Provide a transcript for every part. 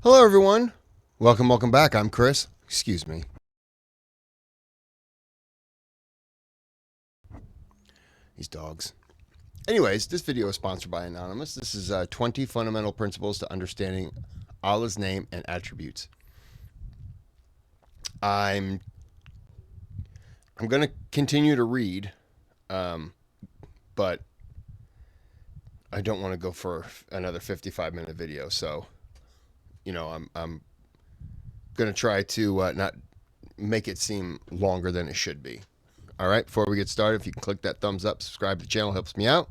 Hello, everyone. Welcome back. I'm Kris. Excuse me. These dogs. Anyways, this video is sponsored by Anonymous. This is 20 fundamental principles to understanding Allah's name and attributes. I'm going to continue to read, but I don't want to go for another 55-minute video. So, I'm going to try to not make it seem longer than it should be. All right, before we get started, if you can click that thumbs up, subscribe to the channel, helps me out.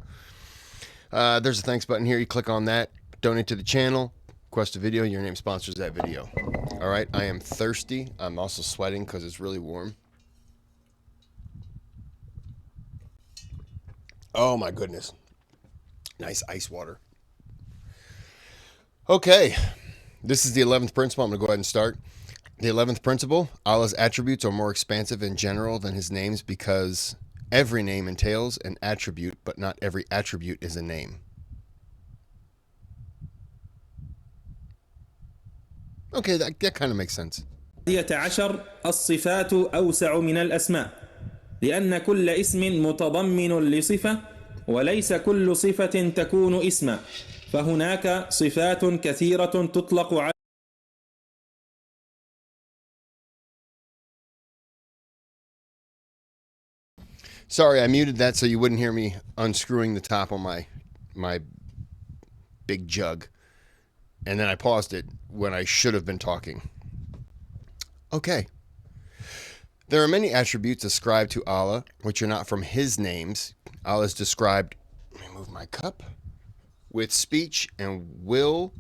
There's a thanks button here. You click on that, donate to the channel, request a video, your name sponsors that video. All right, I am thirsty. I'm also sweating because it's really warm. Oh my goodness. Nice ice water. Okay, this is the 11th principle. I'm going to go ahead and start. The 11th principle, Allah's attributes are more expansive in general than his names because every name entails an attribute, but not every attribute is a name. Okay, that kind of makes sense. 11 الصفات أوسع من الأسماء لأن كل اسم متضمن لصفة وليس كل صفة تكون اسما فهناك صفات كثيرة تطلق على Sorry, I muted that so you wouldn't hear me unscrewing the top on my big jug. And then I paused it when I should have been talking. Okay. There are many attributes ascribed to Allah which are not from his names. Allah is described, let me move my cup, with speech and will.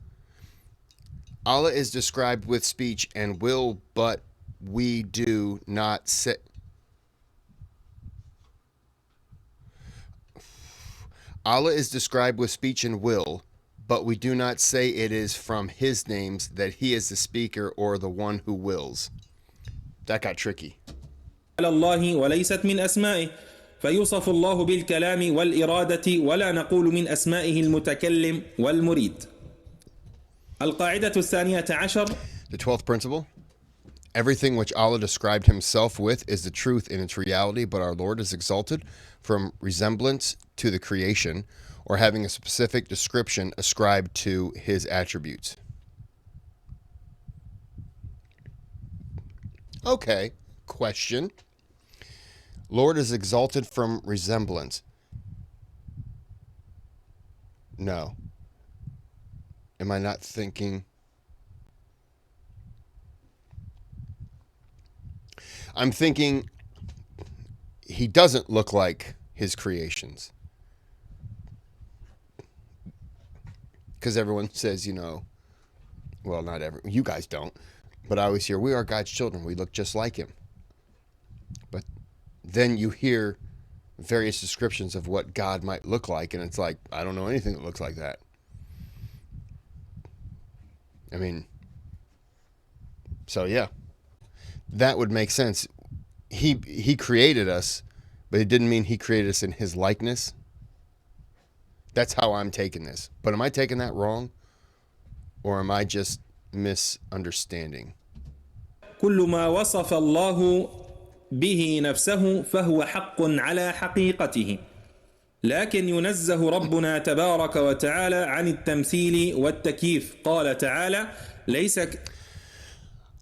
Allah is described with speech and will, but we do not say. Allah is described with speech and will, but we do not say it is from his names that he is the speaker or the one who wills. That got tricky. على الله وليست من أسمائه فيوصف الله بالكلام والإرادة ولا نقول من أسمائه المتكلم والمريد. القاعدة الثانية عشر. The 12th principle. Everything which Allah described himself with is the truth in its reality, but our Lord is exalted from resemblance to the creation or having a specific description ascribed to his attributes. Okay, question. Lord is exalted from resemblance. No. Am I not thinking? I'm thinking he doesn't look like his creations. Because everyone says, well, not everyone, you guys don't, but I always hear, we are God's children. We look just like him. But then you hear various descriptions of what God might look like, and it's like, I don't know anything that looks like that. I mean, so yeah. That would make sense. He created us, but it didn't mean he created us in his likeness. That's how I'm taking this. But am I taking that wrong? Or am I just misunderstanding? كل ما وصف الله به نفسه فهو حق على حقيقته لكن ينزه ربنا تبارك وتعالى عن التمثيل والتكييف قال تعالى ليس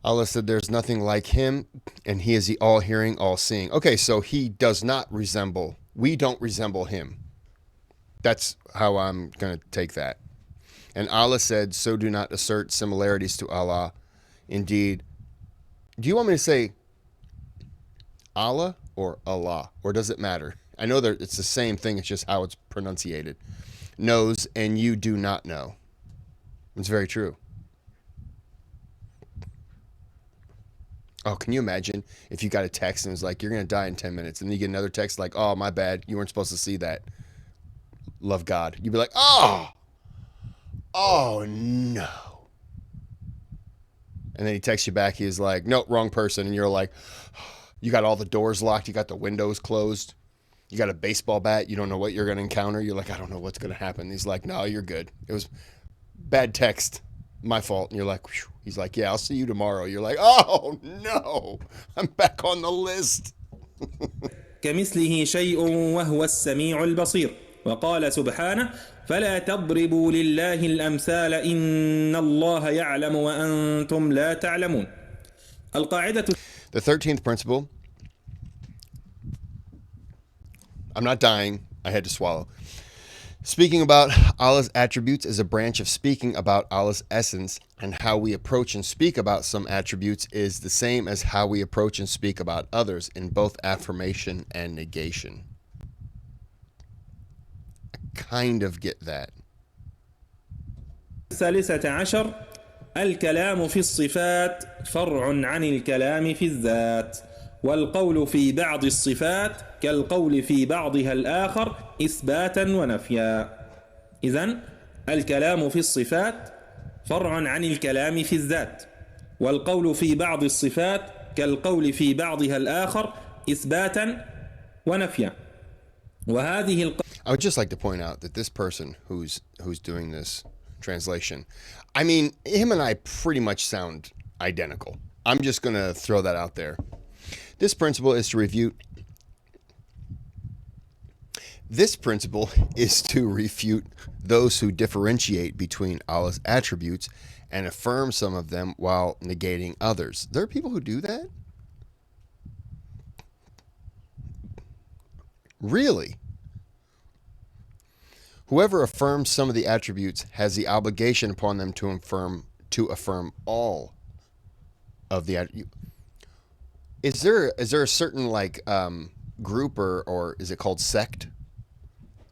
Allah said there's nothing like him, and he is the all-hearing, all-seeing. Okay, so he does not resemble, we don't resemble him. That's how I'm going to take that. And Allah said, so do not assert similarities to Allah. Indeed, do you want me to say Allah or Allah, or does it matter? I know that it's the same thing, it's just how it's pronunciated. Knows, and you do not know. It's very true. Oh, can you imagine if you got a text and it's like, you're going to die in 10 minutes. And then you get another text like, oh, my bad. You weren't supposed to see that. Love God. You'd be like, oh no. And then he texts you back. He's like, no, wrong person. And you're like, you got all the doors locked. You got the windows closed. You got a baseball bat. You don't know what you're going to encounter. You're like, I don't know what's going to happen. He's like, no, you're good. It was bad text. my fault. And you're like, whew. He's like, yeah, I'll see you tomorrow. You're like, oh no, I'm back on the list. كمثله شيء وهو السميع البصير. وقال سبحانه فلا تضربوا لله الأمثال إن الله يعلم وأنتم لا تعلمون. القاعدة The 13th principle. I'm not dying. I had to swallow. Speaking about Allah's attributes is a branch of speaking about Allah's essence, and how we approach and speak about some attributes is the same as how we approach and speak about others in both affirmation and negation. I kind of get that. الثالثة عشر الكلام في الصفات فرع عن الكلام في الذات، والقول في بعض الصفات كالقول في بعضها الآخر إثباتا ونفيا. إذن الكلام في الصفات فرع عن الكلام في الذات، والقول في بعض الصفات كالقول في بعضها الآخر إثباتا ونفيا. وهذه I would just like to point out that this person who's doing this translation, I mean, him and I pretty much sound identical. I'm just going to throw that out there. This principle is to refute those who differentiate between Allah's attributes and affirm some of them while negating others. There are people who do that? Really? Whoever affirms some of the attributes has the obligation upon them to affirm all of the attributes. Is there a certain like group or is it called sect?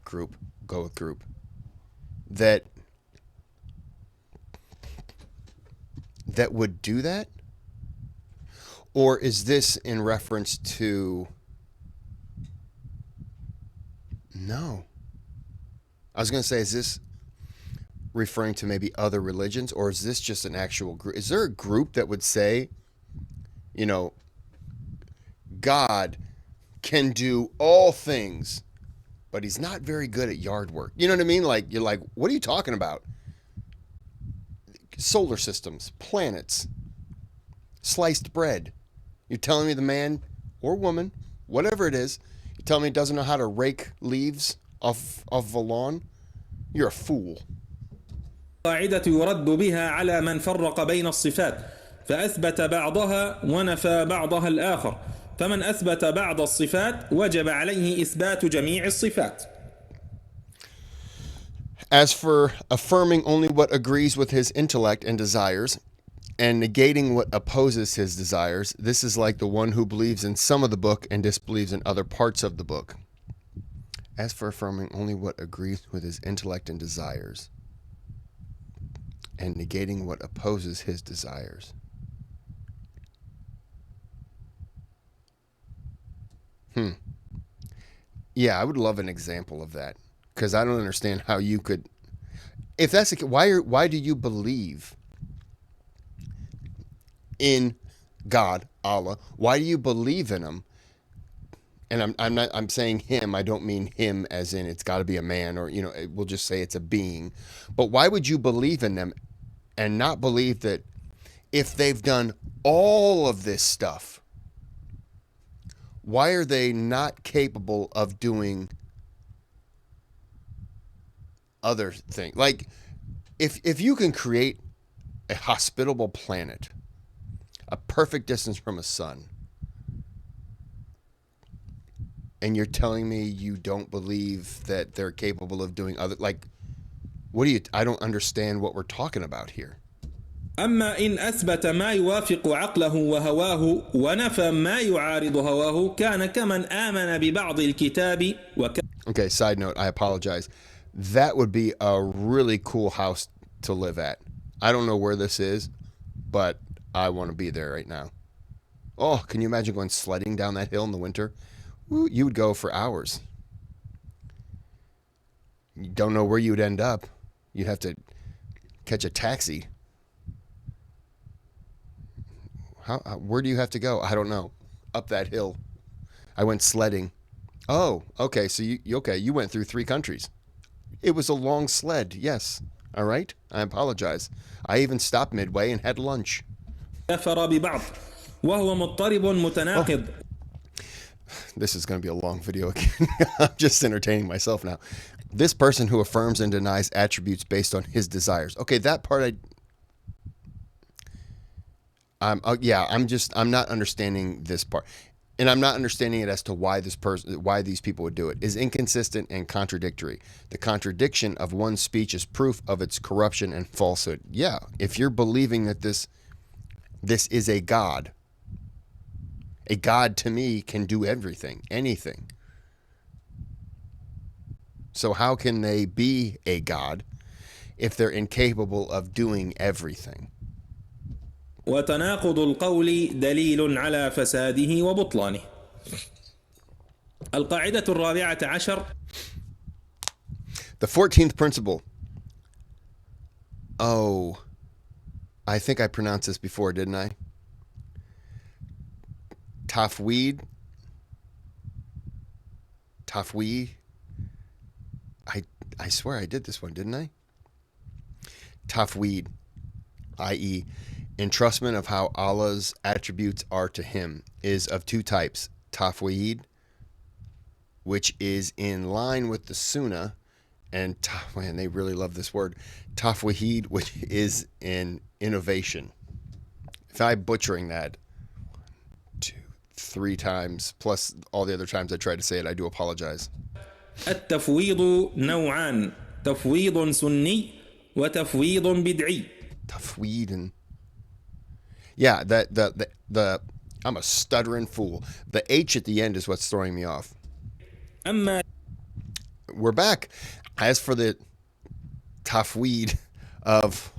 Group, go with group, that would do that? Or is this in reference to... No. I was going to say, is this referring to maybe other religions, or is this just an actual group? Is there a group that would say, you know, God can do all things, but he's not very good at yard work? You know what I mean? Like, you're like, what are you talking about? Solar systems, planets, sliced bread. You're telling me the man or woman, whatever it is, you tell me he doesn't know how to rake leaves off a lawn? You're a fool. القاعدة يرد بها على من فرق بين الصفات فأثبت بعضها ونفى بعضها الآخر، فمن أثبت بعض الصفات وجب عليه إثبات جميع الصفات. As for affirming only what agrees with his intellect and desires, and negating what opposes his desires, this is like the one who believes in some of the book and disbelieves in other parts of the book. As for affirming only what agrees with his intellect and desires, and negating what opposes his desires. Yeah, I would love an example of that, because I don't understand how you could... If that's the case, why do you believe in God, Allah? Why do you believe in him? And I'm saying him, I don't mean him as in it's got to be a man, or, you know, we'll just say it's a being. But why would you believe in them and not believe that if they've done all of this stuff, why are they not capable of doing other things? Like, if you can create a hospitable planet, a perfect distance from a sun, and you're telling me you don't believe that they're capable of doing other... Like, what do you... I don't understand what we're talking about here. أما إن أثبت ما يوافق عقله وهواه ونفى ما يعارض هواه كان كمن آمن ببعض الكتاب Okay, side note, I apologize. That would be a really cool house to live at. I don't know where this is, but I want to be there right now. Oh, can you imagine going sledding down that hill in the winter? You would go for hours. You don't know where you would end up. You'd have to catch a taxi. Where do you have to go? I don't know. Up that hill. I went sledding. Oh, okay. So you went through 3 countries. It was a long sled. Yes. All right? I apologize. I even stopped midway and had lunch. كفر ببعض وهو مضطرب Oh, متناقض. this is going to be a long video again. I'm just entertaining myself now. This person who affirms and denies attributes based on his desires. Okay, that part I'm not understanding this part. And I'm not understanding it as to why these people would do it. Is inconsistent and contradictory. The contradiction of one's speech is proof of its corruption and falsehood. Yeah, if you're believing that this is a God to me can do everything, anything. So how can they be a God if they're incapable of doing everything? وتناقض القول دليل على فساده وبطلانه. القاعدة الرابعة عشر. The 14th principle. Oh, I think I pronounced this before, didn't I? Tafweed. I swear I did this one, didn't I? Tafweed, i.e., entrustment of how Allah's attributes are to him, is of two types. Tafweed, which is in line with the Sunnah, and man, they really love this word, Tafweed, which is in innovation. If I'm butchering that 2, 3 times, plus all the other times I tried to say it, I do apologize. التفويض نوعان، تفويض سني وتفويض بدعي. Tafweed and yeah, the I'm a stuttering fool. The H at the end is what's throwing me off. أما We're back. As for the tafweed of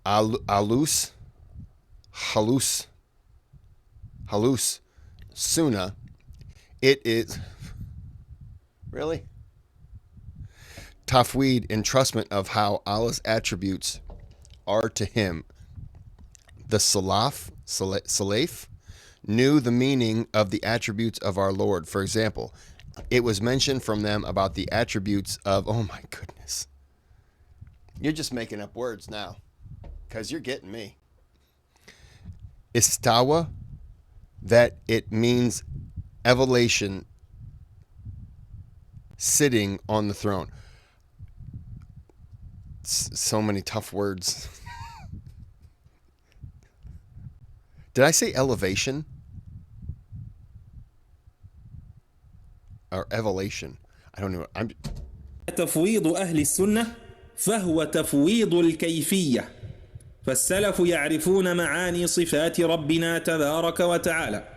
halus, Sunnah, it is really tafweed, entrustment of how Allah's attributes are to him. The Salaf knew the meaning of the attributes of our Lord. For example, it was mentioned from them about the attributes of, oh my goodness. You're just making up words now because you're getting me. Istawa, that it means elevation, sitting on the throne. So many tough words. Did I say elevation? Or evolution? I don't know. تفويض أهل السنة فهو تفويض الكيفية، فالسلف يعرفون معاني صفات ربنا تبارك وتعالى،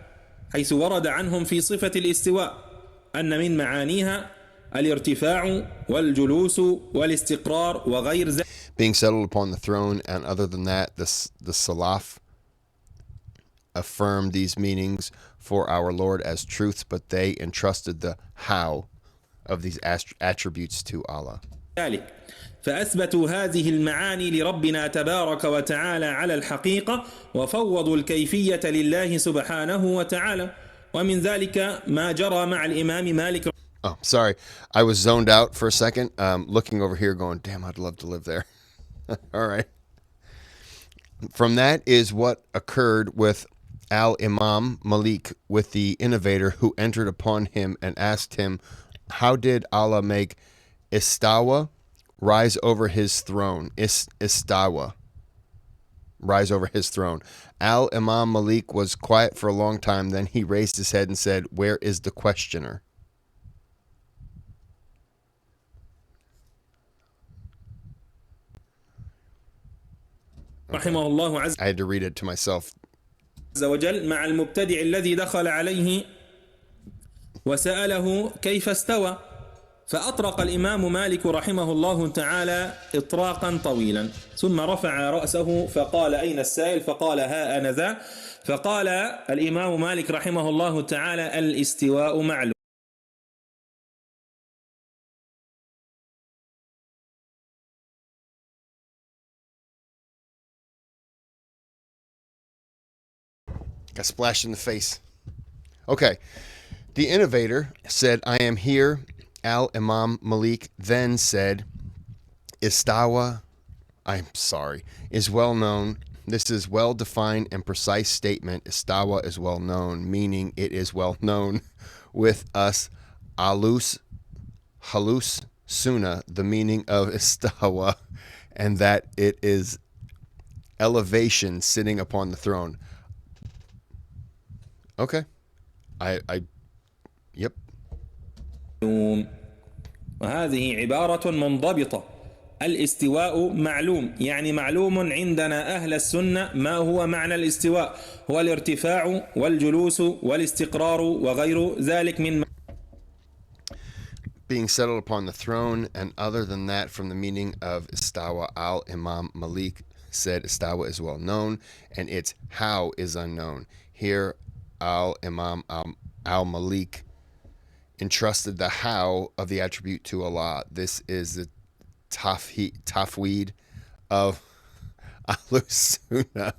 حيث ورد عنهم في صفة الاستواء أن من معانيها الارتفاع والجلوس والاستقرار وغير ذلك. Being settled upon the throne, and other than that, the Salaf affirmed these meanings for our Lord as truths, but they entrusted the how of these attributes to Allah. فأثبتوا هذه المعاني لربنا تبارك وتعالى على الحقيقة، وفوضوا الكيفية لله سبحانه وتعالى، ومن ذلك ما جرى مع الإمام مالك. Oh, sorry. I was zoned out for a second, looking over here going, damn, I'd love to live there. All right. From that is what occurred with Al-Imam Malik, with the innovator who entered upon him and asked him, how did Allah make Istawa rise over his throne? Istawa, rise over his throne. Al-Imam Malik was quiet for a long time. Then he raised his head and said, where is the questioner? رحمه الله عز I had to read it to myself. وجل مع المبتدع الذي دخل عليه وسأله كيف استوى، فأطرق الإمام مالك رحمه الله تعالى إطراقا طويلا، ثم رفع رأسه فقال أين السائل؟ فقال ها أنا ذا. فقال الإمام مالك رحمه الله تعالى الاستواء معلوم. Got splashed in the face. Okay. The innovator said, I am here. Al-Imam Malik then said, Istawa, I'm sorry, is well known. This is well defined and precise statement. Istawa is well known, meaning it is well known with us. Halus Sunnah, the meaning of Istawa, and that it is elevation sitting upon the throne. Okay. Yep. وهذه عبارة منضبطة. الاستواء معلوم، يعني معلوم عندنا أهل السنة ما هو معنى الاستواء، هو الارتفاع والجلوس والاستقرار وغير ذلك من being settled upon the throne, and other than that, from the meaning of Istawa, Imam Malik said Istawa is well known, and its how is unknown. Here, Imam Malik entrusted the how of the attribute to Allah. This is the tafweed of Ahlus Sunnah.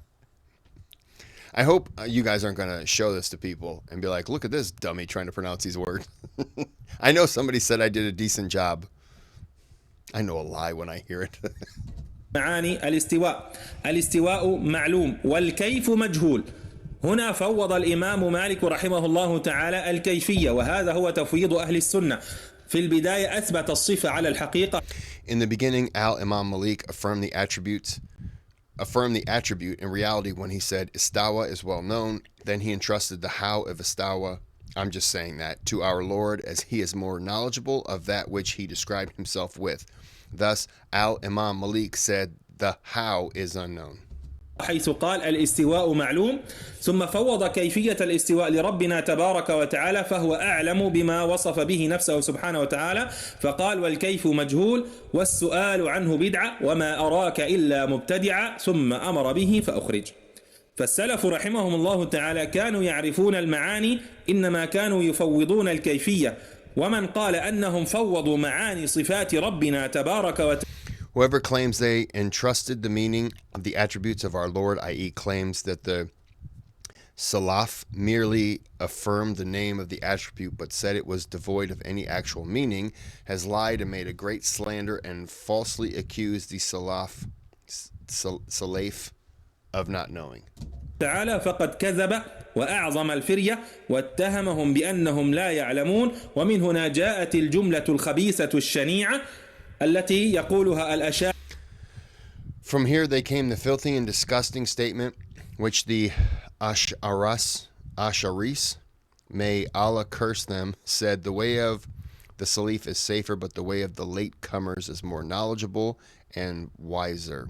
I hope you guys aren't going to show this to people and be like, look at this dummy trying to pronounce these words. I know somebody said I did a decent job. I know a lie when I hear it. معاني الاستواء. الاستواء معلوم والكيف مجهول. هنا فوض الإمام مالك رحمه الله تعالى الكيفية، وهذا هو تفويض أهل السنة. في البداية أثبت الصفة على الحقيقة. In the beginning, Imam Malik affirmed the attribute. In reality, when he said Istawa is well known, then he entrusted the how of Istawa, I'm just saying that, to our Lord, as he is more knowledgeable of that which he described himself with. Thus, Imam Malik said the how is unknown. حيث قال الاستواء معلوم، ثم فوض كيفية الاستواء لربنا تبارك وتعالى، فهو أعلم بما وصف به نفسه سبحانه وتعالى، فقال والكيف مجهول والسؤال عنه بدعة وما أراك إلا مبتدعا، ثم أمر به فأخرج. فالسلف رحمهم الله تعالى كانوا يعرفون المعاني، إنما كانوا يفوضون الكيفية. ومن قال أنهم فوضوا معاني صفات ربنا تبارك وتعالى. Whoever claims they entrusted the meaning of the attributes of our Lord, i.e. claims that the Salaf merely affirmed the name of the attribute but said it was devoid of any actual meaning, has lied and made a great slander and falsely accused the Salaf of not knowing. تعالى فقد كذب وأعظم الفرية واتهمهم بأنهم لا يعلمون، ومن هنا جاءت الجملة الخبيثة الشنيعة التي يقولها الأشاعرة. From here they came the filthy and disgusting statement which the Asharis, may Allah curse them, said, the way of the Salif is safer, but the way of the late comers is more knowledgeable and wiser.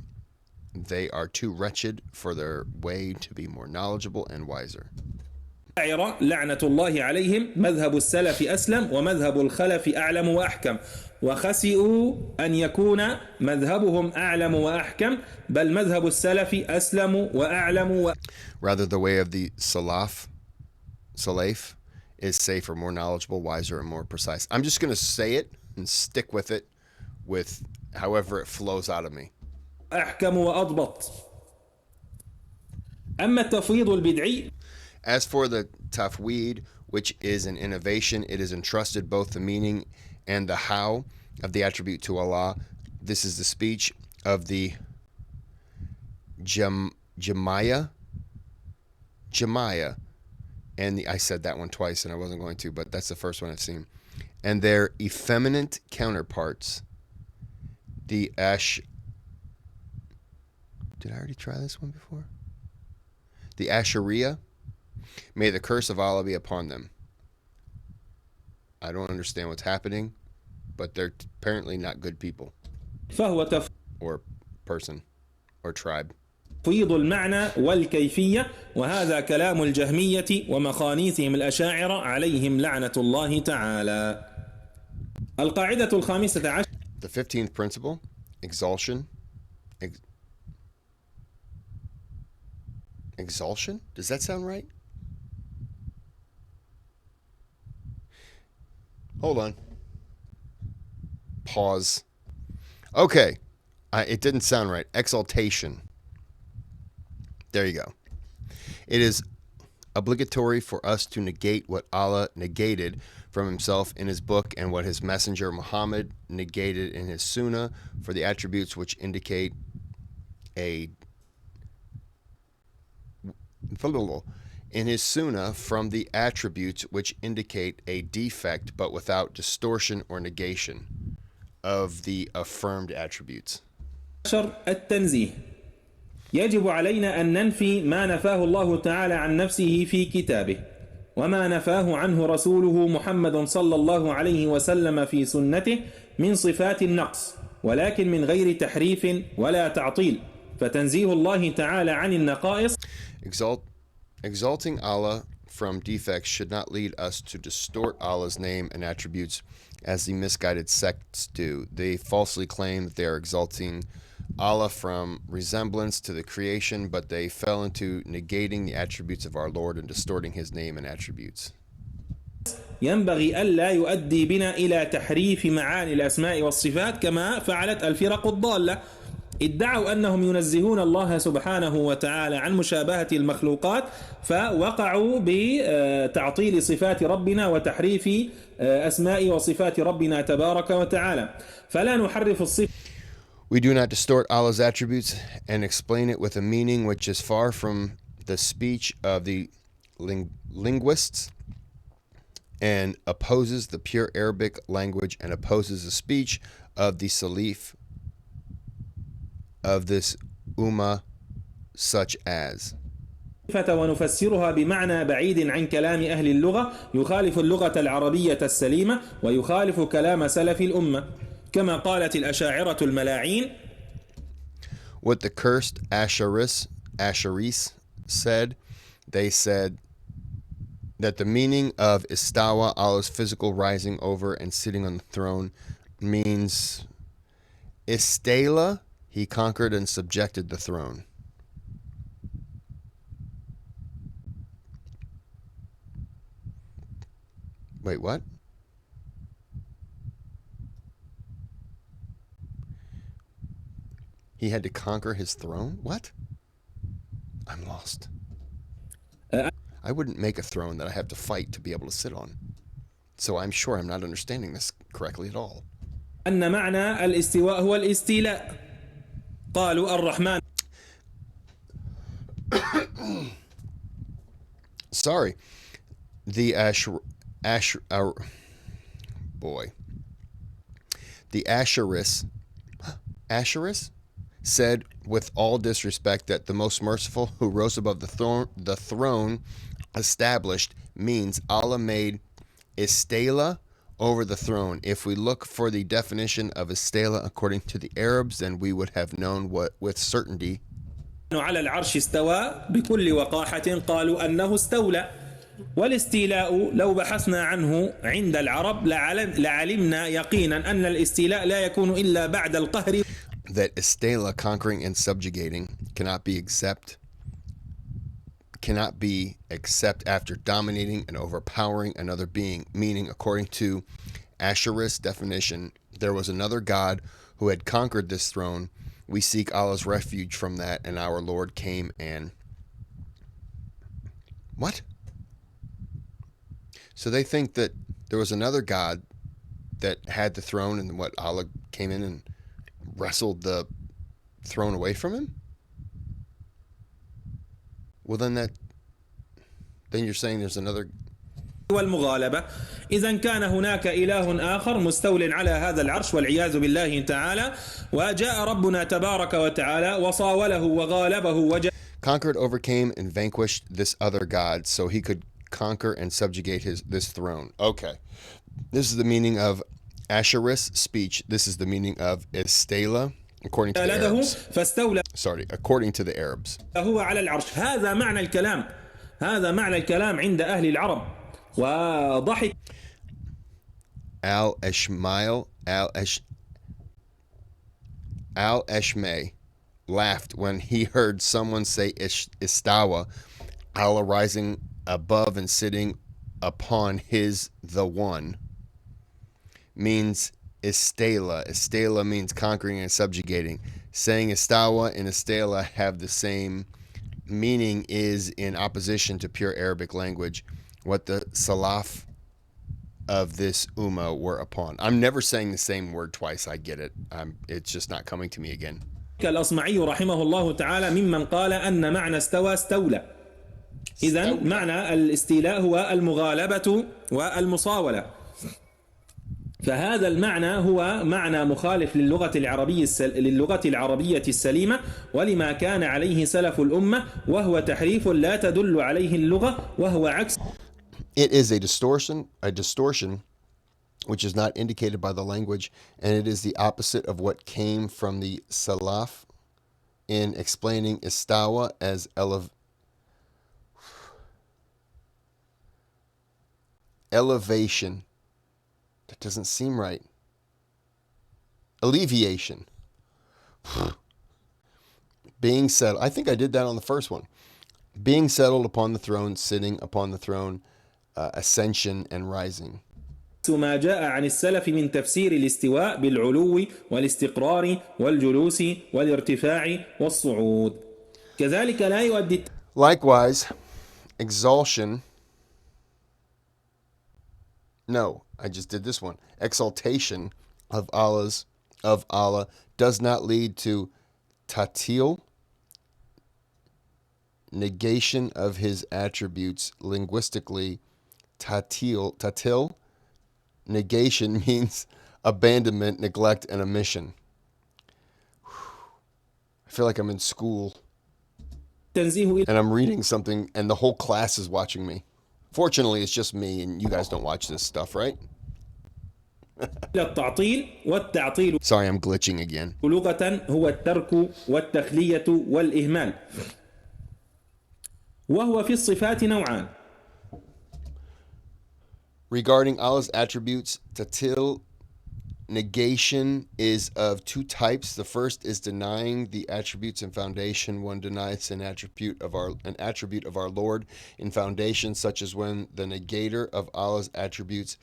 They are too wretched for their way to be more knowledgeable and wiser. لعنة الله عليهم مذهب السلف أسلم ومذهب الخلف أعلم وأحكم، وخسئوا أن يكون مذهبهم أعلم وأحكم، بل مذهب السلف أسلم وأعلم Rather, the way of the Salaf is safer, more knowledgeable, wiser, and more precise. I'm just going to say it and stick with it with however it flows out of me. أحكم وأضبط. أما التفويض البدعي. As for the tafweed, which is an innovation, it is entrusted both the meaning and the how of the attribute to Allah. This is the speech of the Jamaya, and I said that one twice and I wasn't going to, but that's the first one I've seen. And their effeminate counterparts, the Did I already try this one before? The Ashariya. May the curse of Allah be upon them. I don't understand what's happening, but they're apparently not good people. Or person. Or tribe. تفويض المعنى والكيفية، وهذا كلام الجهمية ومخانيثهم الأشاعرة عليهم لعنة الله تعالى. القاعدة الخامسة عشر. The 15th principle, exaltation. Exaltation? Does that sound right? Hold on. Pause. Okay. It didn't sound right. Exaltation. There you go. It is obligatory for us to negate what Allah negated from himself in his book and what his messenger Muhammad negated in his sunnah for the attributes which indicate a in his sunnah from the attributes which indicate a defect but without distortion or negation of the affirmed attributes. التنزيه. يجب علينا أن ننفي ما نفاه الله تعالى عن نفسه في كتابه وما نفاه عنه رسوله محمد صلى الله عليه وسلم في سنته من صفات النقص، ولكن من غير تحريف ولا تعطيل، فتنزيه الله تعالى عن النقائص. Exalting Allah from defects should not lead us to distort Allah's name and attributes as the misguided sects do. They falsely claim that they are exalting Allah from resemblance to the creation, but they fell into negating the attributes of our Lord and distorting his name and attributes. ينبغي ألا يؤدي بنا إلى تحريف معاني الأسماء والصفات كما فعلت الفرق الضالة. ادعوا أنهم ينزهون الله سبحانه وتعالى عن مشابهة المخلوقات فوقعوا بتعطيل صفات ربنا وتحريف أسماء وصفات ربنا تبارك وتعالى. فلا نحرف الصفة. We do not distort Allah's attributes and explain it with a meaning which is far from the speech of the linguists and opposes the pure Arabic language and opposes the speech of the Salaf of this ummah such as. ونفسرها بمعنى بعيد عن كلام أهل اللغة يخالف اللغة العربية السليمة ويخالف كلام سلف الأمة كما قالت الأشاعرة الملاعين. What the cursed Asharis said, they said that the meaning of istawa, Allah's physical rising over and sitting on the throne, means istala, he conquered and subjected the throne. Wait, what? He had to conquer his throne? What? I'm lost. I wouldn't make a throne that I have to fight to be able to sit on. So I'm sure I'm not understanding this correctly at all. أن معنى الاستواء هو الاستيلاء. قالوا الرحمن. Sorry. The The Asheris said with all disrespect that the most merciful who rose above the throne established means Allah made istala over the throne. If we look for the definition of istala according to the Arabs, then we would have known what with certainty. على العرش استوى بكل وقاحة قالوا أنه استولى. والاستيلاء لو بحثنا عنه عند العرب لعلمنا يقينا أن الاستيلاء لا يكون إلا بعد القهر. That istala, conquering and subjugating, cannot be except after dominating and overpowering another being, meaning according to Asher's definition, there was another God who had conquered this throne. We seek Allah's refuge from that, and our Lord came and... What? So they think that there was another God that had the throne, and what, Allah came in and wrestled the throne away from him? Well, then you're saying there's another... والمغالبة. إذا كان هناك إله آخر مستول على هذا العرش والعياذ بالله تعالى وجاء ربنا تبارك وتعالى وصاوله وغالبه conquered, overcame, and vanquished this other God so he could conquer and subjugate this throne. Okay. This is the meaning of Asher's speech. This is the meaning of istala according to the Arabs. Sorry, according to the Arabs. هو على العرش. هذا معنى الكلام. هذا معنى الكلام عند أهل العرب. وضحك Al-Eshmai laughed when he heard someone say istawa, Allah rising above and sitting upon the one, means istala. Istala means conquering and subjugating. Saying istawa and istala have the same meaning is in opposition to pure Arabic language, what the Salaf of this Ummah were upon. I'm never saying the same word twice. I get it. It's just not coming to me again. الأصمعي رحمه الله تعالى ممن قال أن معنى استوى استولى. إذا معنى الاستيلاء هو المغالبة والمصاولة، فهذا المعنى هو معنى مخالف للغة العربية السليمة ولما كان عليه سلف الأمة، وهو تحريف لا تدل عليه اللغة، وهو عكس. It is a distortion which is not indicated by the language, and it is the opposite of what came from the Salaf in explaining istawa as elevation. That doesn't seem right. Alleviation. Being settled. I think I did that on the first one. Being settled upon the throne, sitting upon the throne, ascension and rising. ما جاء عن السلف من تفسير الاستواء بالعلو والاستقرار والجلوس والارتفاع والصعود. كذلك لا يؤدي. Likewise, exaltation. No, I just did this one. Exaltation of Allah does not lead to tatil, negation of his attributes. Linguistically, tatil, negation means abandonment, neglect, and omission. I feel like I'm in school and I'm reading something and the whole class is watching me. Fortunately, it's just me and you guys don't watch this stuff, right? التعطيل والتعطيل. Sorry, I'm glitching again. لغة هو الترك والتخلية والإهمال، وهو في الصفات نوعان. Regarding Allah's attributes, tatil, negation, is of two types. The first is denying the attributes in foundation. One denies an attribute of our Lord in foundation, such as when the negator of Allah's attributes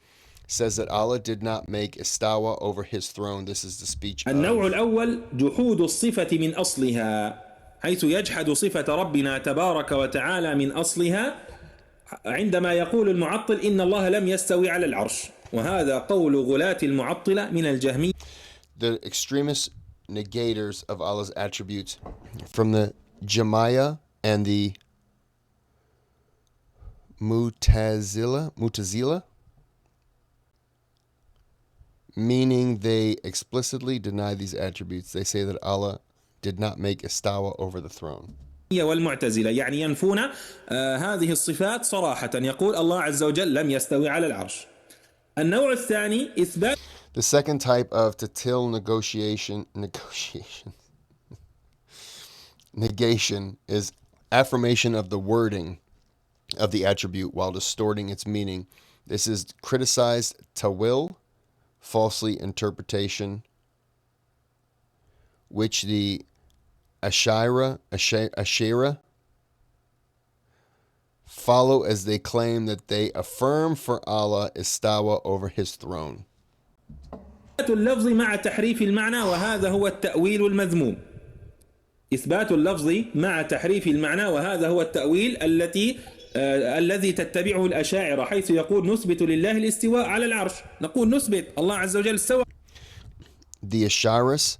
says that Allah did not make istawa over his throne. This is the speech of النوع الأول جحود الصفة من أصلها، حيث يجحد صفة ربنا تبارك وتعالى من أصلها عندما يقول المعطل إن الله لم يستوي على العرش، وهذا قول غلاة المعطلة من الجهمية. The extremist negators of Allah's attributes from the Jamaya and the Mutazila, meaning they explicitly deny these attributes. They say that Allah did not make istawa over the throne. والمعتزلة يعني ينفون هذه الصفات صراحة، يقول الله عز وجل لم يستوي على العرش. النوع الثاني إثبات. The second type of tatil negation is affirmation of the wording of the attribute while distorting its meaning. This is criticized tawil, falsely interpretation, which the Ashira follow as they claim that they affirm for Allah istawa over his throne. اللفظ مع تحريف المعنى وهذا هو التأويل المذموم. إثبات اللفظ مع تحريف المعنى وهذا هو التأويل الذي تتبعه الأشاعرة، حيث يقول نثبت لله الاستواء على العرش، نقول نثبت الله عز وجل استوى. The Asharis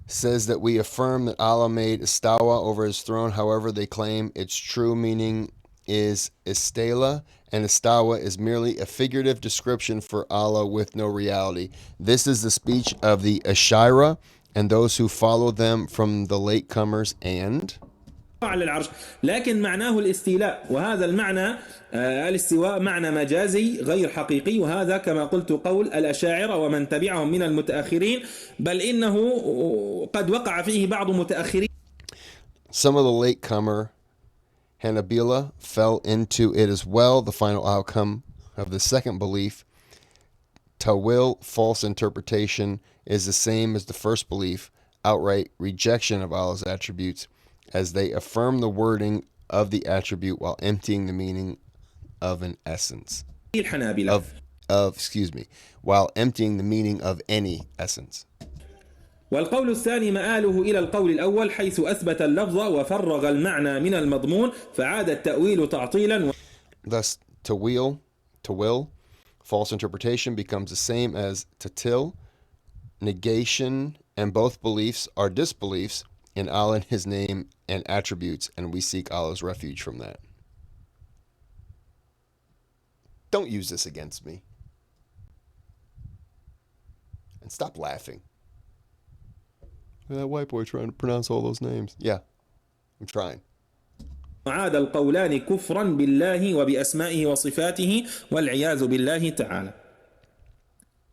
says that we affirm that Allah made istawa over his throne. However, they claim its true meaning is istala, and istawa is merely a figurative description for Allah with no reality. This is the speech of the Ashira and those who follow them from the latecomers and على العرش، لكن معناه الاستيلاء، وهذا المعنى الاستواء معنى مجازي غير حقيقي، وهذا كما قلت قول الأشاعرة ومن تبعهم من المتأخرين، بل إنه قد وقع فيه بعض متأخرين. Some of the latecomer Hanabila fell into it as well. The final outcome of the second belief, tawil, false interpretation, is the same as the first belief, outright rejection of Allah's attributes, as they affirm the wording of the attribute while emptying the meaning of an essence. While emptying the meaning of any essence. والقول الثاني مآله إلى القول الأول حيث أثبت اللفظ وفرغ المعنى من المضمون فعاد التأويل تعطيلا. Thus, to will, false interpretation becomes the same as to till, negation, and both beliefs are disbeliefs in Allah and His name and attributes, and we seek Allah's refuge from that. Don't use this against me. And stop laughing. That white boy trying to pronounce all those names. Yeah, I'm trying. عاد القولان كفرا بالله وبأسمائه وصفاته والعياذ بالله تعالى.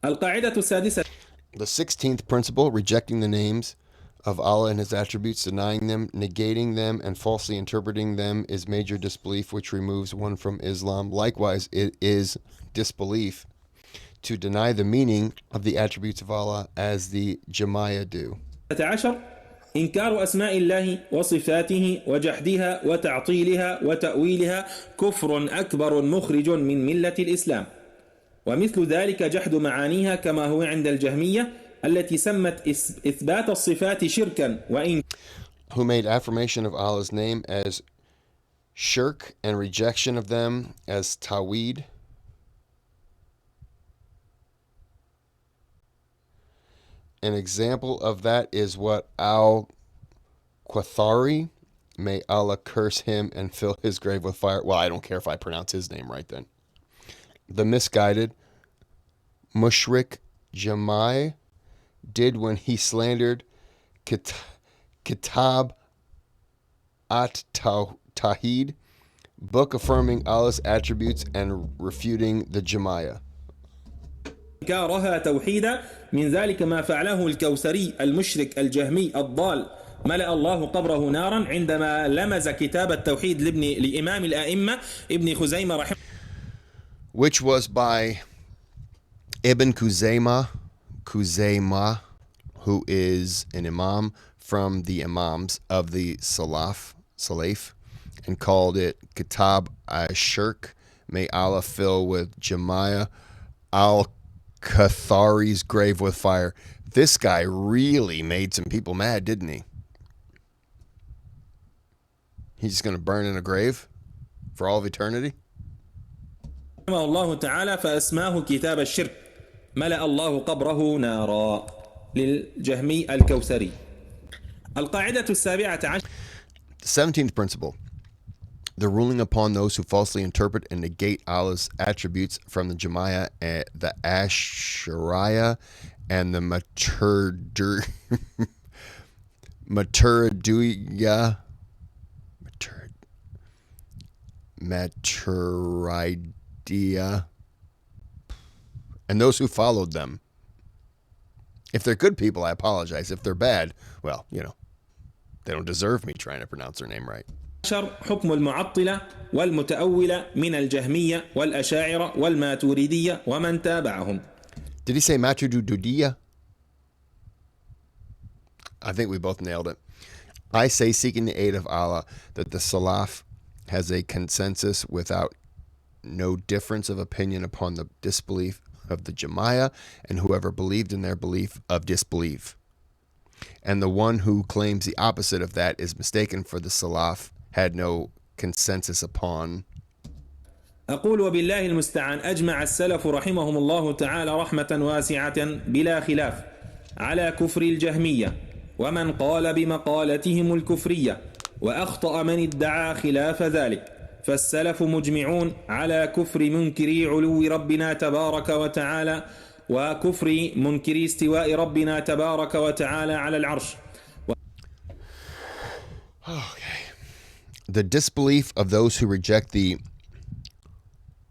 القاعدة السادسة. The 16th principle, rejecting the names of Allah and His attributes, denying them, negating them, and falsely interpreting them is major disbelief, which removes one from Islam. Likewise, it is disbelief to deny the meaning of the attributes of Allah as the Jama'ah do. 11 إنكار أسماء الله وصفاته وجحدها وتعطيلها وتأويلها كفر أكبر مخرج من ملة الإسلام ومثل ذلك جحد معانيها كما هو عند الجهمية التي سمت إثبات الصفات شركا وإن who made affirmation of Allah's name as shirk and rejection of them as tawhid. An example of that is what Al-Qathari, may Allah curse him and fill his grave with fire. Well, I don't care if I pronounce his name right then. The misguided Mushrik Jamai did when he slandered Kitab at-Tawhid, book affirming Allah's attributes and refuting the Jama'ah. إنكارها توحيدا من ذلك ما فعله الكوثري المشرك الجهمي الضال ملأ الله قبره نارا عندما لمز كتاب التوحيد لإمام الأئمة ابن خزيمة رحمه which was by Ibn Khuzaymah, who is an imam from the imams of the Salaf, and called it Kitab Ashirk, may Allah fill with Jama'ah Al-Qathari's grave with fire. This guy really made some people mad, didn't he? He's just going to burn in a grave for all of eternity? الله تعالى فأسماه كتاب الشرك ملأ الله قبره نارا للجهمي الكوثري. القاعدة السابعة عشر. The 17th principle, the ruling upon those who falsely interpret and negate Allah's attributes from the Jama'ah, the Ashariya, and the Maturidiyya, and those who followed them. If they're good people, I apologize. If they're bad, well, they don't deserve me trying to pronounce their name right. حكم المعطلة والمتأولة من الجهمية والأشاعرة والماتوريدية ومن تابعهم. Did he say Maturidiyya? I think we both nailed it. I say, seeking the aid of Allah, that the Salaf has a consensus without no difference of opinion upon the disbelief of the Jama'ah and whoever believed in their belief of disbelief. And the one who claims the opposite of that is mistaken, for the Salaf had no consensus upon. أقول وبالله المستعان أجمع السلف رحمهم الله تعالى رحمة واسعة بلا خلاف على كفر الجهمية ومن قال بمقالتهم الكفرية وأخطأ من ادعى خلاف ذلك فالسلف مجمعون على كفر منكري علو ربنا تبارك وتعالى وكفر منكري استواء ربنا تبارك وتعالى على العرش. Okay. The disbelief of those who reject the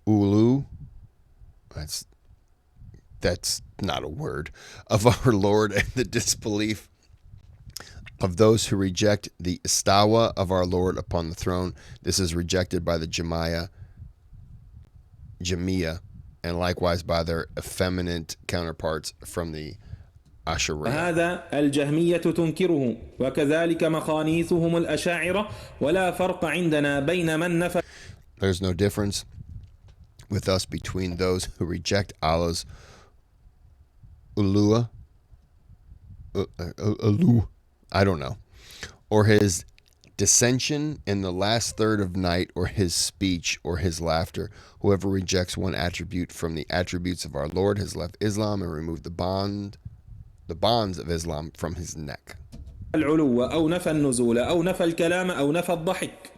ulu, that's not a word, of our Lord, and the disbelief of those who reject the istawa of our Lord upon the throne. This is rejected by the Jama'ah, and likewise by their effeminate counterparts from the Ashariya. هذا الجهمية تنكره وكذلك مخانيثهم الأشاعرة ولا فرق عندنا بين من نفى. There's no difference with us between those who reject Allah's uluwa Elu, I don't know, or his dissension in the last third of night, or his speech, or his laughter. Whoever rejects one attribute from the attributes of our Lord has left Islam and removed the bonds of Islam from his neck. العلو أو نفى النزول أو نفى الكلام أو نفى الضحك.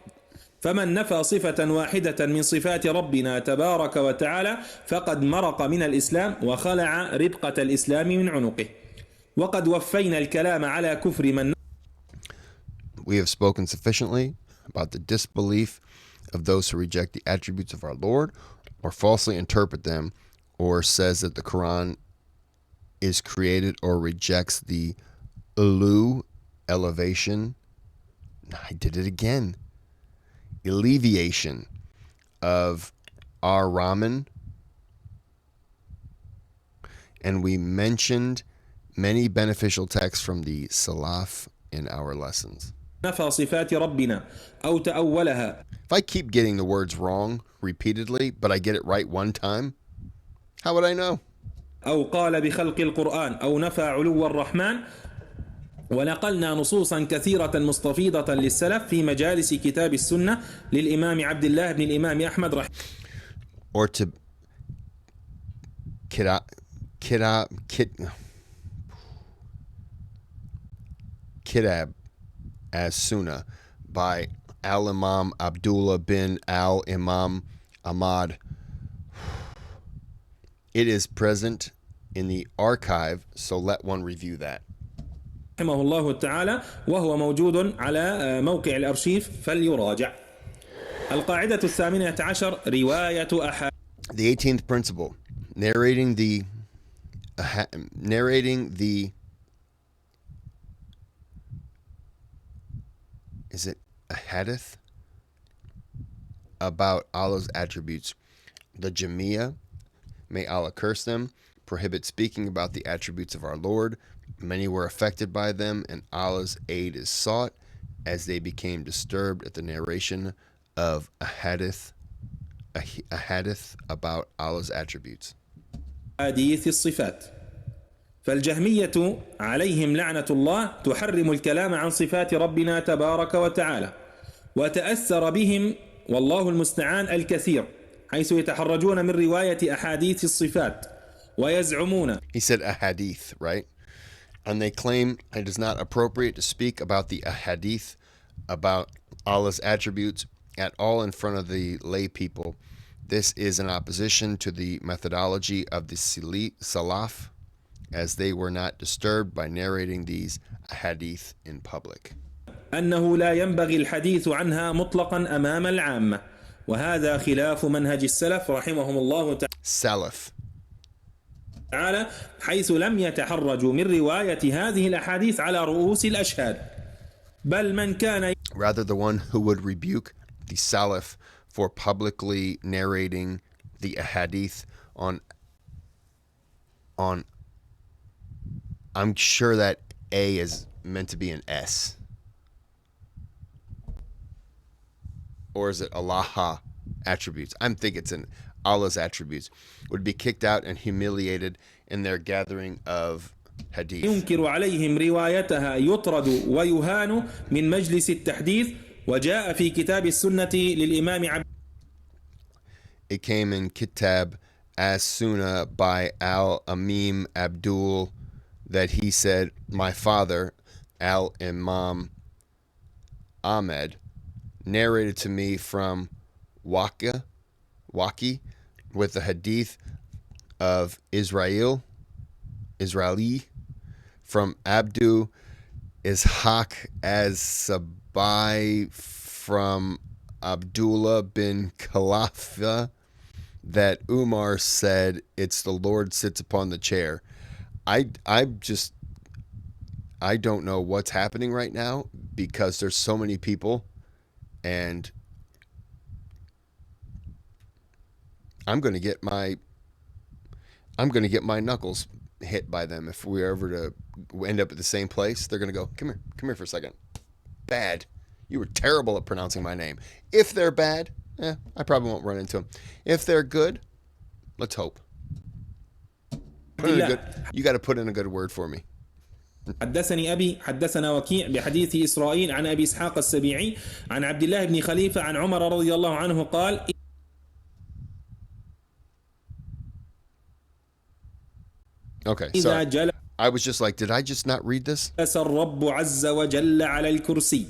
فمن نفى صفة واحدة من صفات ربنا تبارك وتعالى فقد مرق من الإسلام وخلع ربقة الإسلام من عنقه. وقد وفينا الكلام على كفر من. We have spoken sufficiently about the disbelief of those who reject the attributes of our Lord, or falsely interpret them, or says that the Quran is created, or rejects the ulu, elevation. I did it again. Alleviation of our Rahman. And we mentioned many beneficial texts from the Salaf in our lessons. نفى صفات ربنا أو تأولها. If I keep getting the words wrong repeatedly, but I get it right one time, how would I know? أو قال بخلق القرآن أو نفى علو الرحمن. ونقلنا نصوصا كثيرة مستفيضة للسلف في مجالس كتاب السنة للإمام عبد الله بن الإمام أحمد رحمه. Or to Kitab as Sunnah by Al-Imam Abdullah bin Al-Imam Ahmad. It is present in the archive, so let one review that. رحمه الله تعالى وهو موجود على موقع الأرشيف فليراجع. القاعدة الثامنة عشر رواية أحد. The 18th principle, narrating the is it a hadith about Allah's attributes. The Jamia, may Allah curse them, prohibit speaking about the attributes of our Lord. Many were affected by them, and Allah's aid is sought as they became disturbed at the narration of a hadith about Allah's attributes. أحاديث الصفات. فالجهمية عليهم لعنة الله تحرم الكلام عن صفات ربنا تبارك وتعالى، وتأثر بهم والله المستعان الكثير حيث يتحرجون من رواية أحاديث الصفات ويزعمون. He said ahadith, right? And they claim it is not appropriate to speak about the ahadith, about Allah's attributes, at all in front of the lay people. This is in opposition to the methodology of the Salaf, as they were not disturbed by narrating these hadith in public. أنه لا ينبغي الحديث عنها مطلقا أمام العامة، وهذا خلاف منهج السلف رحمهم الله تعالى حيث لم يتحرجوا من رواية هذه الأحاديث على رؤوس الأشهاد، بل من كان. Rather, the one who would rebuke the Salaf for publicly narrating the ahadith on I'm sure that A is meant to be an S. Or is it Allah attributes? I'm thinking it's in Allah's attributes. Would be kicked out and humiliated in their gathering of hadith. ينكر عليهم روايتها يطرد ويهان من مجلس التحديث. وجاء في كتاب السنة للإمام عبد. It came in Kitab as Sunnah by Al-Imam Abdul that he said, my father, Al-Imam Ahmed, narrated to me from Waqi with the hadith of Israeli from Abdu Ishaq as Sabai from Abdullah bin Khalifa that Umar said, it's the Lord sits upon the chair. I don't know what's happening right now because there's so many people, and I'm going to get my knuckles hit by them if we're ever to end up at the same place. They're going to go, come here for a second. Bad. You were terrible at pronouncing my name. If they're bad, I probably won't run into them. If they're good, let's hope. You got to put in a good word for me. حدثني أبي حدثنا وكيع بحديث إسرائيل عن أبي إسحاق السبيعي عن عبد الله بن خليفة عن عمر رضي الله عنه قال Okay, إذا sorry. جلس I was just like, did I just not read this? الرب عز وجل على الكرسي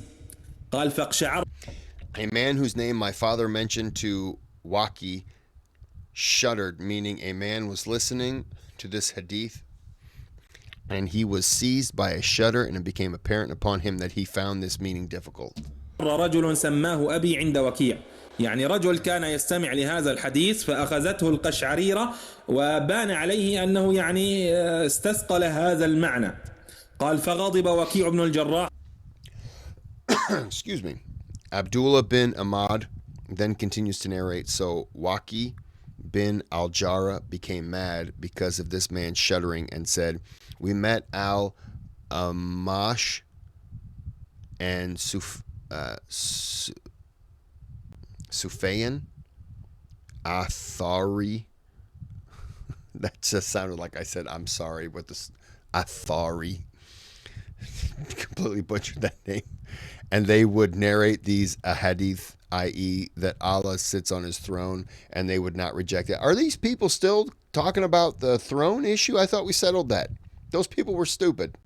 قال فاقشعر. A man whose name my father mentioned to Waki shuddered, meaning a man was listening to this hadith and he was seized by a shudder, and it became apparent upon him that he found this meaning difficult. رجل سماه أبي عند وكيع، يعني رجل كان يستمع لهذا الحديث فأخذته القشعريرة وبان عليه أنه يعني استثقل هذا المعنى. قال فغضب وكيع بن الجراح. Excuse me. Abdullah bin Ahmad then continues to narrate, so Waki bin al-Jara became mad because of this man shuddering and said, we met al-Amash and Sufyan Athari. That just sounded like I said, I'm sorry, with this Athari. Completely butchered that name. And they would narrate these ahadith, i.e., that Allah sits on his throne, and they would not reject it. Are these people still talking about the throne issue? I thought we settled that. Those people were stupid.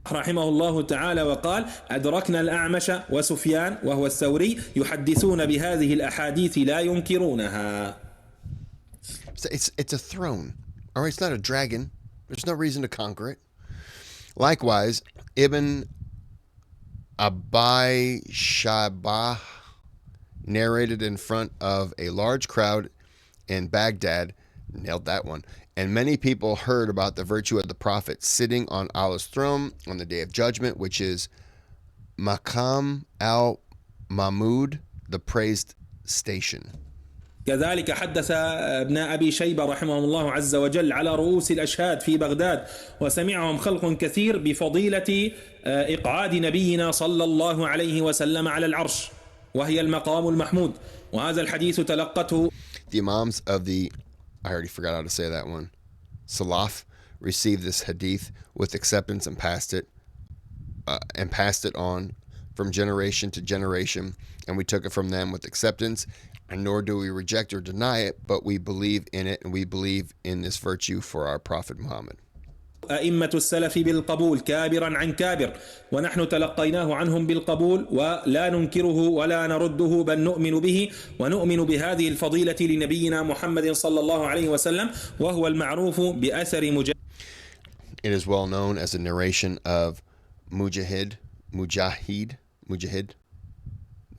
رحمه الله تعالى وقال أدركنا الأعمش وسفيان وهو الثوري يحدثون بهذه الأحاديث لا ينكرونها. It's a throne. All right, it's not a dragon. There's no reason to conquer it. Likewise, Ibn Abai Shabah narrated in front of a large crowd in Baghdad, nailed that one, and many people heard about the virtue of the Prophet sitting on Allah's throne on the Day of Judgment, which is Maqam al-Mahmud, the praised station. كذلك حدث ابن أبي شيبة رحمه الله عز وجل على رؤوس الأشهاد في بغداد وسمعهم خلق كثير بفضيلة إقعاد نبينا صلى الله عليه وسلم على العرش وهي المقام المحمود وهذا الحديث تلقته. The Imams of I already forgot how to say that one, Salaf, received this hadith with acceptance and passed it on from generation to generation, and we took it from them with acceptance, and nor do we reject or deny it, but we believe in it, and we believe in this virtue for our Prophet Muhammad. أئمة السلف بالقبول كابرا عن كابر ونحن تلقيناه عنهم بالقبول ولا ننكره ولا نرده بل نؤمن به ونؤمن بهذه الفضيلة لنبينا محمد صلى الله عليه وسلم وهو المعروف بأثر مجاهد. It is well known as a narration of Mujahid,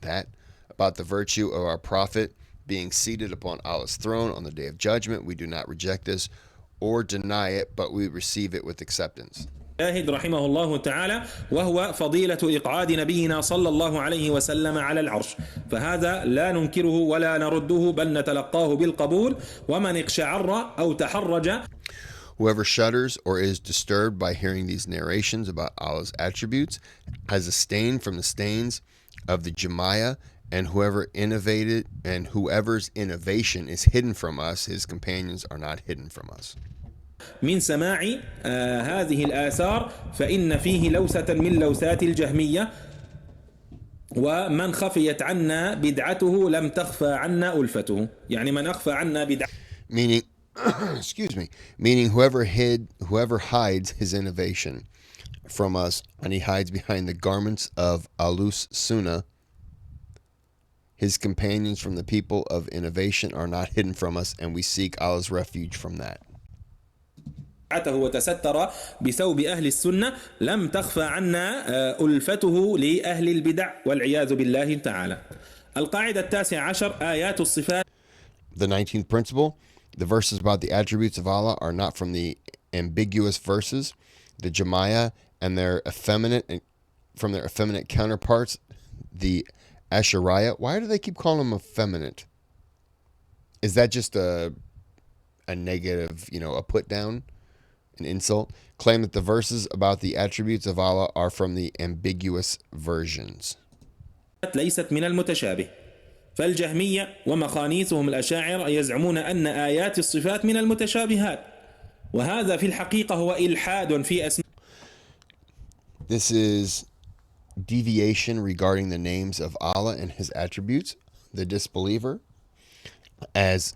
that about the virtue of our Prophet being seated upon Allah's throne on the Day of Judgment. We do not reject this or deny it, but we receive it with acceptance. مجاهد رحمه الله تعالى وهو فضيلة إقعاد نبينا صلى الله عليه وسلم على العرش فهذا لا ننكره ولا نرده بل نتلقاه بالقبول ومن اقشعر أو تحرج. Whoever shudders or is disturbed by hearing these narrations about Allah's attributes has a stain from the stains of the Jama'ah, and whoever's innovation is hidden from us, his companions are not hidden from us. من سماع هذه الآثار فإن فيه لوثة من لوثات الجهمية ومن خفيت عنا بدعته لم تخفى عنا ألفته يعني من أخفى عنا بدعته meaning whoever hides his innovation from us and he hides behind the garments of Ahlus Sunnah, his companions from the people of innovation are not hidden from us, and we seek Allah's refuge from that. وتستر بثوب أهل السنة لم تخفى عنا ألفته لأهل البدع والعياذ بالله تعالى. القاعدة 19 آيات الصفات. The 19th principle, the verses about the attributes of Allah are not from the ambiguous verses, the Jama'ah, and from their effeminate counterparts, the Ashariah. Why do they keep calling them effeminate? Is that just a negative, a put down, an insult? Claim that the verses about the attributes of Allah are from the ambiguous versions. ليست من المتشابه فالجهمية ومخانيثهم الأشاعرة يزعمون أن آيات الصفات من المتشابهات وهذا في الحقيقة هو إلحاد في أسماء. This is deviation regarding the names of Allah and His attributes. The disbeliever as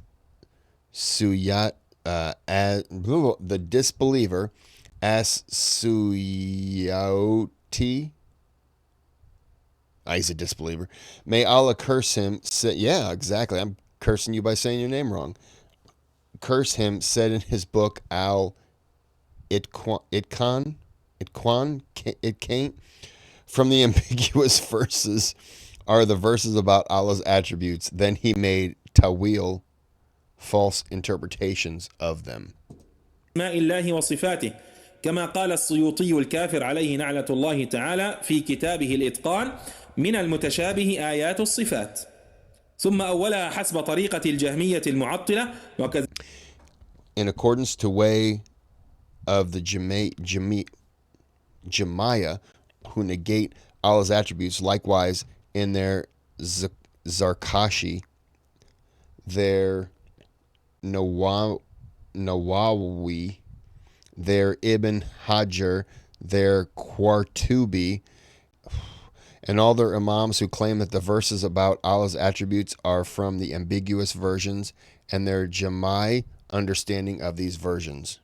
Suyat, as the disbeliever as Suyauti. He's a disbeliever. May Allah curse him. Yeah, exactly. I'm cursing you by saying your name wrong. Curse him, said in his book Al Itqan, from the ambiguous verses are the verses about Allah's attributes. Then he made tawil, false interpretations of them. أسماء الله وصفاته كما قال السيوطي الكافر عليه نعلة الله تعالى في كتابه الإتقان: من المتشابه آيات الصفات. ثم أولها حسب طريقة الجهمية المعطلة وكذا. In accordance to way of the Jamaya who negate Allah's attributes, likewise in their Zarkashi, their Nawawi, their Ibn Hajar, their Qurtubi, and all their imams who claim that the verses about Allah's attributes are from the ambiguous versions, and their Jamai understanding of these versions.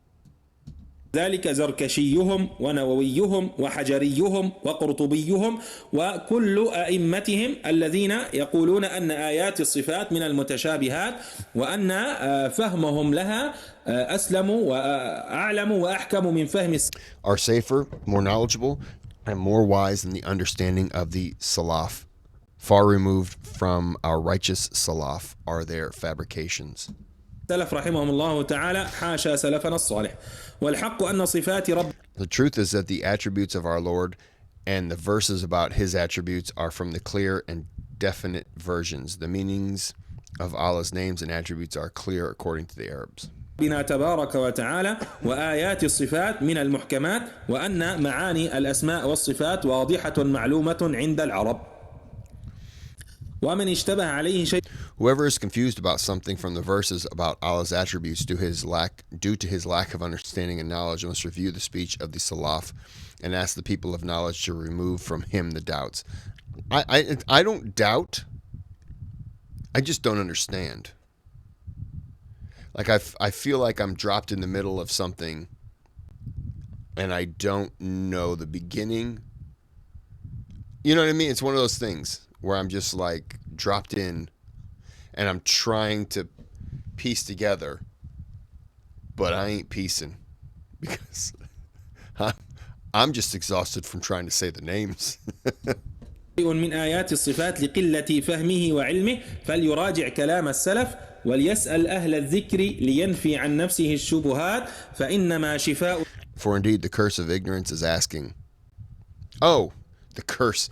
ذلك زركشيهم ونوويهم وحجريهم وقرطبيهم وكل أئمتهم الذين يقولون أن آيات الصفات من المتشابهات وأن فهمهم لها أسلم وأعلم وأحكم من فهم are safer, more knowledgeable, and more wise than the understanding of the Salaf. Far removed from our righteous Salaf are their fabrications. السلف رحمهم الله تعالى حاشا سلفنا الصالح والحق أن صفات رب. The truth is that the attributes of our Lord and the verses about His attributes are from the clear and definite versions. The meanings of Allah's names and attributes are clear according to the Arabs. ربنا تبارك وتعالى وآيات الصفات من المحكمات وأن معاني الأسماء والصفات واضحة معلومة عند العرب. ومن اشتبه عليه شيء. Whoever is confused about something from the verses about Allah's attributes due to his lack of understanding and knowledge must review the speech of the Salaf and ask the people of knowledge to remove from him the doubts. I don't doubt. I just don't understand. Like I feel like I'm dropped in the middle of something and I don't know the beginning. You know what I mean? It's one of those things where I'm just like dropped in and I'm trying to piece together, but I ain't piecing because I'm just exhausted from trying to say the names. من آيات الصفات لقلة فهمه وعلمه فليراجع كلام السلف وليسأل أهل الذكر لينفي عن نفسه الشبهات فإنما شفاء. For indeed the curse of ignorance is asking. Oh, the curse.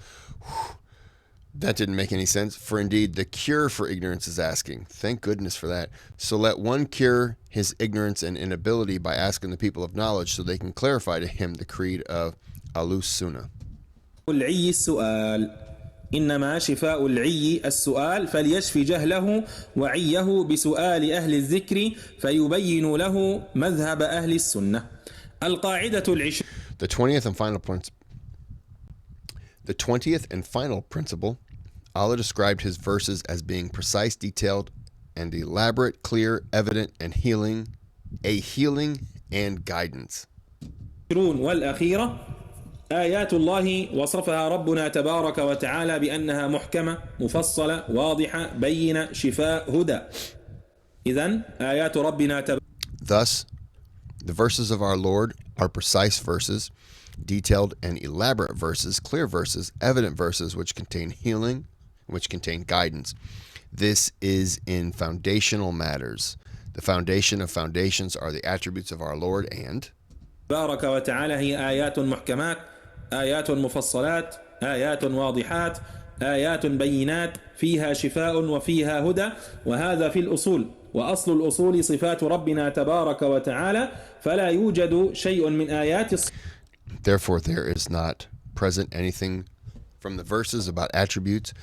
That didn't make any sense. For indeed, the cure for ignorance is asking. Thank goodness for that. So let one cure his ignorance and inability by asking the people of knowledge so they can clarify to him the creed of Ahlus Sunnah. العي السؤال إنما شفاء العي السؤال فليشفي جهله وعيه بسؤال أهل الذكر فيبين له مذهب أهل السنة. القاعدة العشرين. The 20th and final principle, Allah described His verses as being precise, detailed, and elaborate, clear, evident, and healing and guidance. والأخيرة آيات الله وصفها ربنا تبارك وتعالى بأنها محكمة مفصلة واضحة بينة شفاء هدى. إذن آيات ربنا Thus, the verses of our Lord are precise verses, detailed and elaborate verses, clear verses, evident verses which contain healing, which contain guidance. This is in foundational matters. The foundation of foundations are the attributes of our Lord and تبارك وتعالى هي آيات محكمات آيات مفصلات آيات واضحات آيات بينات فيها شفاء وفيها هدى وهذا في الأصول وأصل الأصول صفات ربنا تبارك وتعالى فلا يوجد شيء من آيات. Therefore there is not present anything from the verses about attributes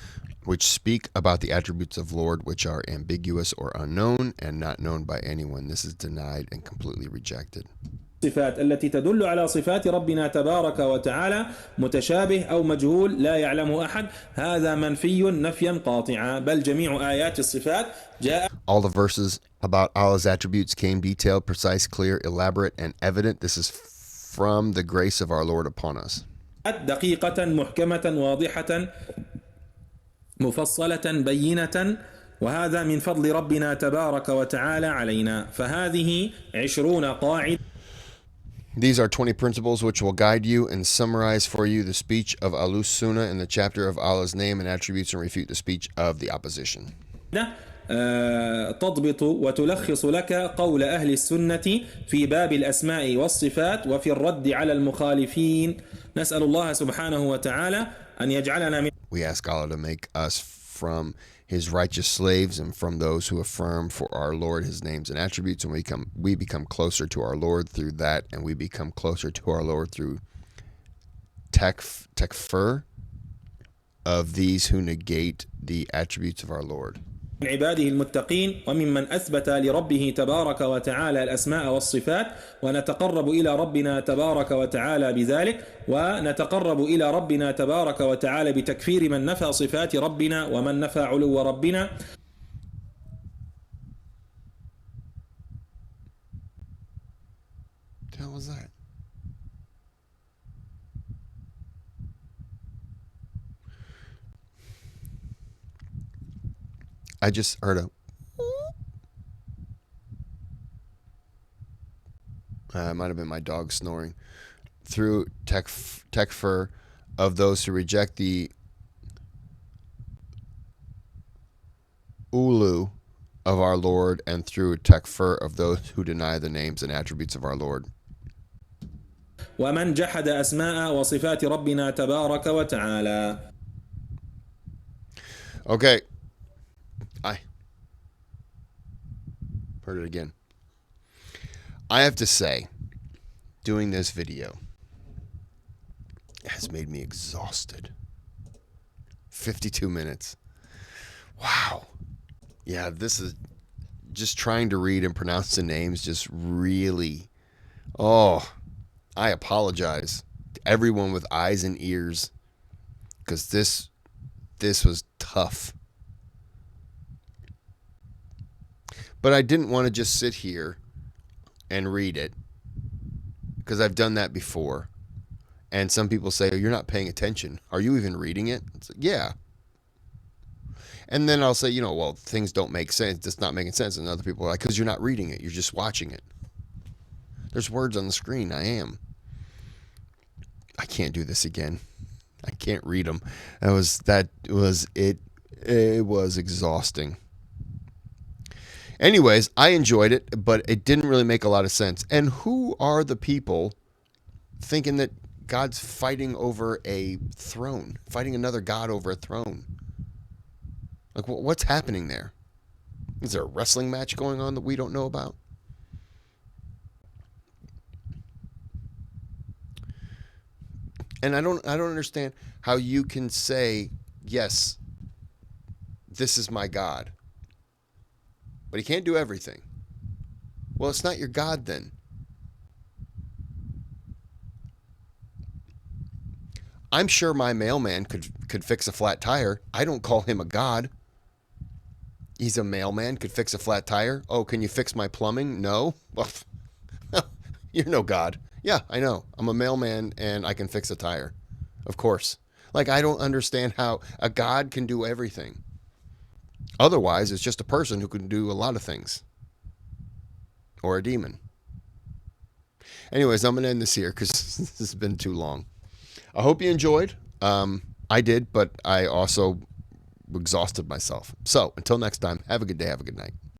which speak about the attributes of Lord which are ambiguous or unknown and not known by anyone. This is denied and completely rejected. الصفات التي تدل على صفات ربنا تبارك وتعالى متشابه أو مجهول لا يعلمه أحد، هذا منفي نفيا قاطعا، بل جميع آيات الصفات جاء. All the verses about Allah's attributes came detailed, precise, clear, elaborate, and evident. This is from the grace of our Lord upon us. دقيقة محكمة واضحة مفصلة بينة، وهذا من فضل ربنا تبارك وتعالى علينا. فهذه 20 قاعدة. These are 20 principles which will guide you and summarize for you the speech of Ahlus Sunnah in the chapter of Allah's name and attributes and refute the speech of the opposition. تضبط وتلخص لك قول أهل السنة في باب الأسماء والصفات وفي الرد على المخالفين. نسأل الله سبحانه وتعالى أن يجعلنا من. We ask Allah to make us from His righteous slaves and from those who affirm for our Lord His names and attributes, and we become closer to our Lord through that, and we become closer to our Lord through takfir of these who negate the attributes of our Lord. من عباده المتقين وممن أثبت لربه تبارك وتعالى الأسماء والصفات، ونتقرب إلى ربنا تبارك وتعالى بذلك، ونتقرب إلى ربنا تبارك وتعالى بتكفير من نفى صفات ربنا ومن نفى علو ربنا. What the hell was that? I just heard a. It might have been my dog snoring. Through takfir of those who reject the ulu of our Lord, and through takfir of those who deny the names and attributes of our Lord. ومن جحد أسماء وصفات ربنا تبارك وتعالى. Okay. I heard it again. I have to say, doing this video has made me exhausted. 52 minutes. Wow. Yeah, this is just trying to read and pronounce the names just really. Oh, I apologize to everyone with eyes and ears, because this was tough. But I didn't want to just sit here and read it, because I've done that before. And some people say, oh, you're not paying attention. Are you even reading it? It's like, yeah. And then I'll say, well, things don't make sense. It's not making sense. And other people are like, because you're not reading it. You're just watching it. There's words on the screen. I can't do this again. I can't read them. It was exhausting. Anyways, I enjoyed it, but it didn't really make a lot of sense. And who are the people thinking that God's fighting over a throne, fighting another God over a throne? Like, what's happening there? Is there a wrestling match going on that we don't know about? And I don't understand how you can say, yes, this is my God, but he can't do everything. Well, it's not your God then. I'm sure my mailman could fix a flat tire. I don't call him a God. He's a mailman, could fix a flat tire. Oh, can you fix my plumbing? No. Well, you're no God. Yeah, I know. I'm a mailman and I can fix a tire. Of course. Like, I don't understand how a God can do everything. Otherwise, it's just a person who can do a lot of things. Or a demon. Anyways, I'm going to end this here because this has been too long. I hope you enjoyed. I did, but I also exhausted myself. So, until next time, have a good day, have a good night.